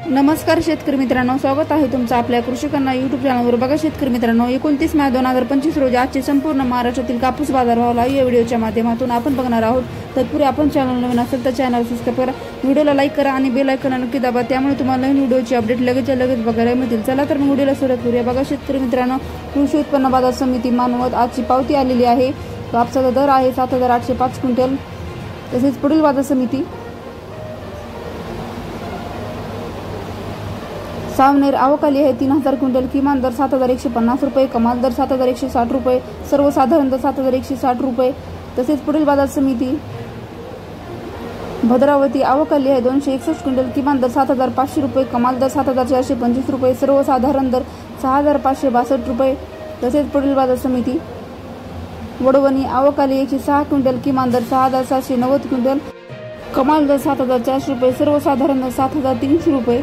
नमस्कार शेतकरी मित्रांनो, स्वागत आहे तुमचं आपल्या कृषी कन्या यूट्यूब चॅनलवर। बघा शेतकरी मित्रांनो, 29 मे 2025 रोजी आजचे संपूर्ण महाराष्ट्रातील कापूस बाजार भाव लाईव्ह या व्हिडिओच्या माध्यमातून आपण बघणार आहोत। तत्पूर्वी आपण चॅनल नवीन असेल तर चॅनल सबस्क्राइब करा, व्हिडिओला लाईक करा आणि बेल आयकॉन नक्की दाबा, त्यामुळे तुम्हाला नवीन व्हिडिओची अपडेट लगेच बघायला मिळतील। चला तर मग व्हिडिओला सुरुवात करूया। बघा शेतकरी मित्रांनो, कृषी उत्पन्न बाजार समिती मानवत आजची पावती आलेली आहे। कापसाचा दर आहे 7805 क्विंटल। तसेच पुढील बाजार समिती सावनेर आवकाली आहे 3000 क्विंटल। किमान दर 7150 रुपये, कमाल दर 7160 रुपये, सर्वसाधारण दर 7160 रुपये। तसेच पुढील बाजार समिती भद्रावती आवकाली आहे 261 क्विंटल। किमान दर 7500 रुपये, कमाल दर 7425 रुपये, सर्वसाधारण दर 6562 रुपये। तसेच पुढील बाजार समिती वडवणी आवकाली 106 क्विंटल। किमान दर 6790 क्विंटल, कमाल दर 7400 रुपये, सर्वसाधारण दर 7300 रुपये।